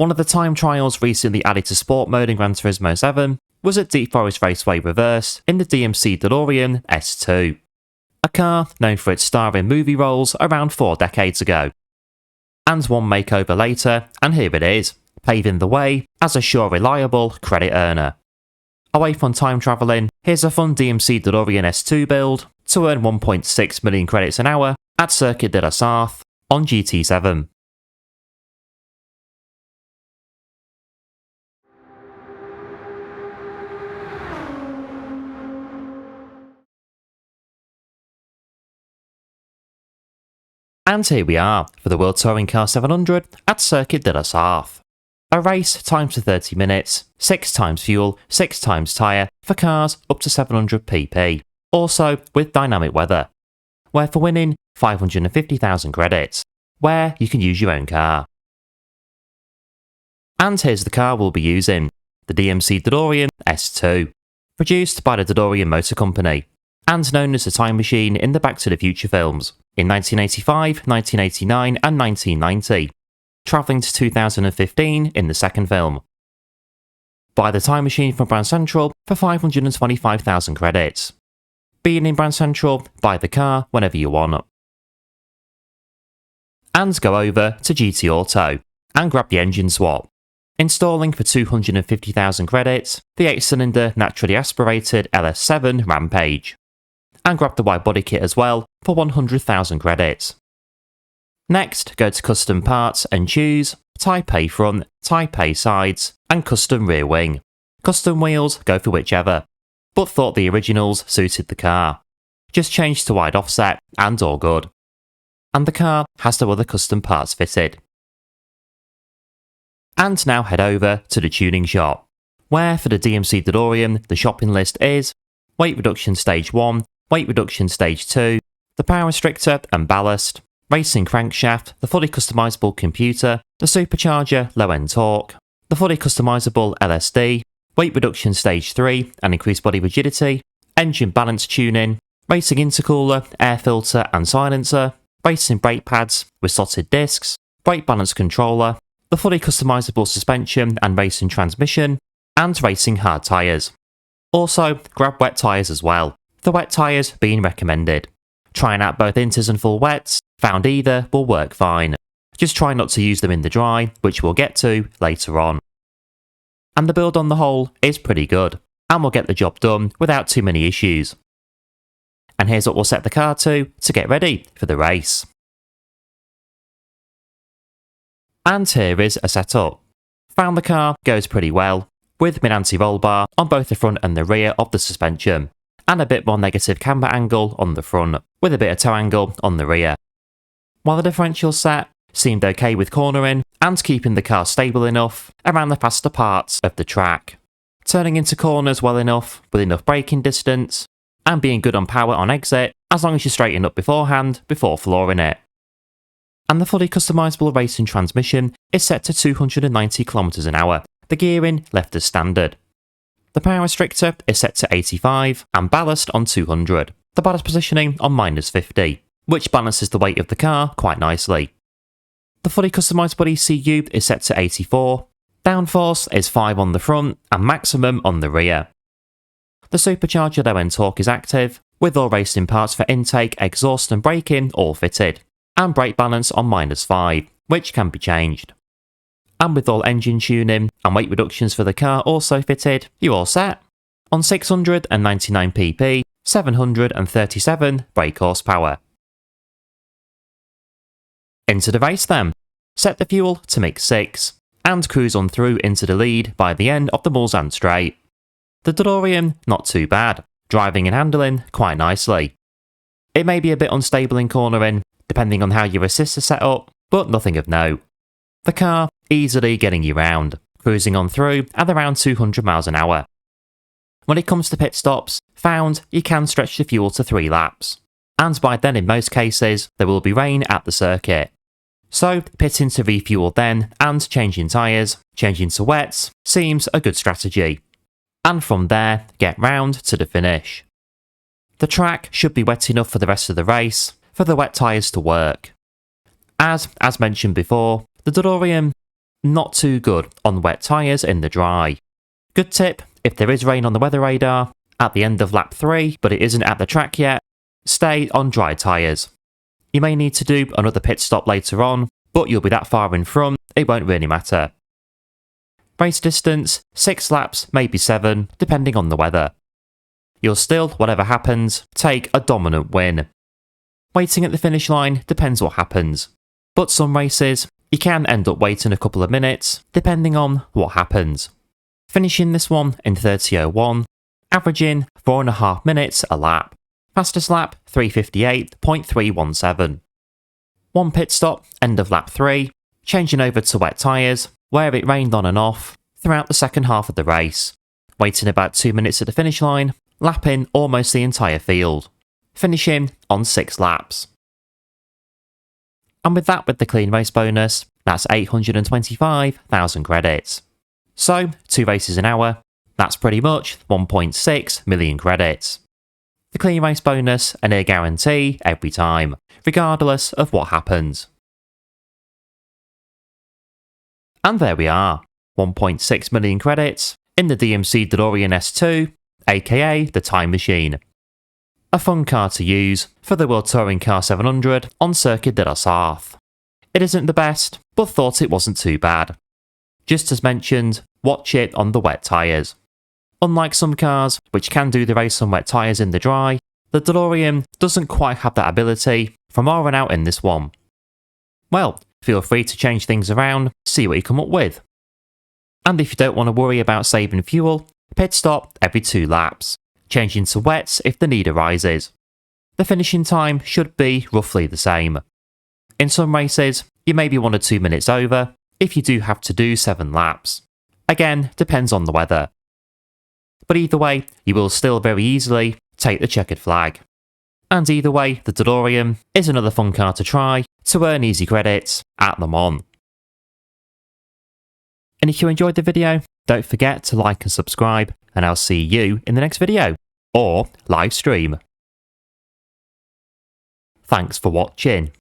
One of the time trials recently added to sport mode in Gran Turismo 7 was at Deep Forest Raceway Reverse in the DMC DeLorean S2, a car known for its starring movie roles around 4 decades ago. And one makeover later, and here it is, paving the way as a sure reliable credit earner. Away from time travelling, here's a fun DMC DeLorean S2 build to earn 1.6 million credits an hour at Circuit de la Sarthe on GT7. And here we are for the World Touring Car 700 at Circuit de la Sarthe. A race timed to 30 minutes, 6 times fuel, 6 times tyre for cars up to 700 pp, also with dynamic weather, where for winning 550,000 credits, where you can use your own car. And here's the car we'll be using, the DMC DeLorean S2, produced by the DeLorean Motor Company, and known as the Time Machine in the Back to the Future films, in 1985, 1989 and 1990, travelling to 2015 in the second film. Buy the Time Machine from Brand Central for 525,000 credits. Being in Brand Central, buy the car whenever you want. And go over to GT Auto and grab the engine swap, installing for 250,000 credits the 8-cylinder naturally aspirated LS7 Rampage, and grab the wide body kit as well for 100,000 credits. Next, go to Custom Parts and choose Type A Front, Type A Sides, and Custom Rear Wing. Custom wheels, go for whichever, but thought the originals suited the car. Just change to wide offset and all good. And the car has no other custom parts fitted. And now head over to the tuning shop, where for the DMC DeLorean the shopping list is weight reduction stage 1, weight reduction stage 2, the power restrictor and ballast, racing crankshaft, the fully customisable computer, the supercharger low-end torque, the fully customisable LSD, weight reduction stage 3 and increased body rigidity, engine balance tuning, racing intercooler, air filter and silencer, racing brake pads with slotted discs, brake balance controller, the fully customisable suspension and racing transmission, and racing hard tyres. Also, grab wet tyres as well, the wet tyres being recommended. Trying out both inters and full wets, found either will work fine. Just try not to use them in the dry, which we'll get to later on. And the build on the whole is pretty good, and will get the job done without too many issues. And here's what we'll set the car to get ready for the race. And here is a setup. Found the car goes pretty well, with mid anti-roll bar on both the front and the rear of the suspension, and a bit more negative camber angle on the front, with a bit of toe angle on the rear. While the differential set seemed okay with cornering and keeping the car stable enough around the faster parts of the track, turning into corners well enough with enough braking distance, and being good on power on exit as long as you straighten up beforehand before flooring it. And the fully customisable racing transmission is set to 290 km an hour, the gearing left as standard. The power restrictor is set to 85 and ballast on 200, the ballast positioning on -50, which balances the weight of the car quite nicely. The fully customisable ECU is set to 84, downforce is 5 on the front and maximum on the rear. The supercharger low-end torque is active, with all racing parts for intake, exhaust and braking all fitted, and brake balance on -5, which can be changed. And with all engine tuning and weight reductions for the car also fitted, you're all set. On 699 pp, 737 brake horsepower. Into the race then. Set the fuel to mix 6, and cruise on through into the lead by the end of the Mulsanne straight. The DeLorean, not too bad, driving and handling quite nicely. It may be a bit unstable in cornering, depending on how your assist is set up, but nothing of note. The car easily getting you round, cruising on through at around 200 miles an hour. When it comes to pit stops, found you can stretch the fuel to 3 laps, and by then in most cases there will be rain at the circuit. So pitting to refuel then and changing tyres, changing to wets, seems a good strategy. And from there, get round to the finish. The track should be wet enough for the rest of the race for the wet tyres to work. As mentioned before, the DeLorean Not too good on wet tyres in the dry. Good tip, if there is rain on the weather radar, at the end of lap 3, but it isn't at the track yet, stay on dry tyres. You may need to do another pit stop later on, but you'll be that far in front, it won't really matter. Race distance, 6 laps, maybe 7, depending on the weather. You'll still, whatever happens, take a dominant win. Waiting at the finish line depends what happens, but some races, you can end up waiting a couple of minutes, depending on what happens. Finishing this one in 30.01, averaging 4.5 minutes a lap. Fastest lap, 3:58.317. One pit stop, end of lap 3, changing over to wet tyres, where it rained on and off throughout the second half of the race. Waiting about 2 minutes at the finish line, lapping almost the entire field. Finishing on 6 laps. And with the clean race bonus, that's 825,000 credits. So, 2 races an hour, that's pretty much 1.6 million credits. The clean race bonus, a near guarantee every time, regardless of what happens. And there we are, 1.6 million credits in the DMC DeLorean S2, aka the Time Machine. A fun car to use for the World Touring Car 700 on Circuit de la Sarthe. It isn't the best, but thought it wasn't too bad. Just as mentioned, watch it on the wet tyres. Unlike some cars, which can do the race on wet tyres in the dry, the DeLorean doesn't quite have that ability from on and out in this one. Well, feel free to change things around, see what you come up with. And if you don't want to worry about saving fuel, pit stop every 2 laps, changing to wets if the need arises. The finishing time should be roughly the same. In some races, you may be 1 or 2 minutes over if you do have to do 7 laps. Again, depends on the weather. But either way, you will still very easily take the checkered flag. And either way, the DeLorean is another fun car to try to earn easy credits at Le Mans. And if you enjoyed the video, don't forget to like and subscribe, and I'll see you in the next video, or live stream. Thanks for watching.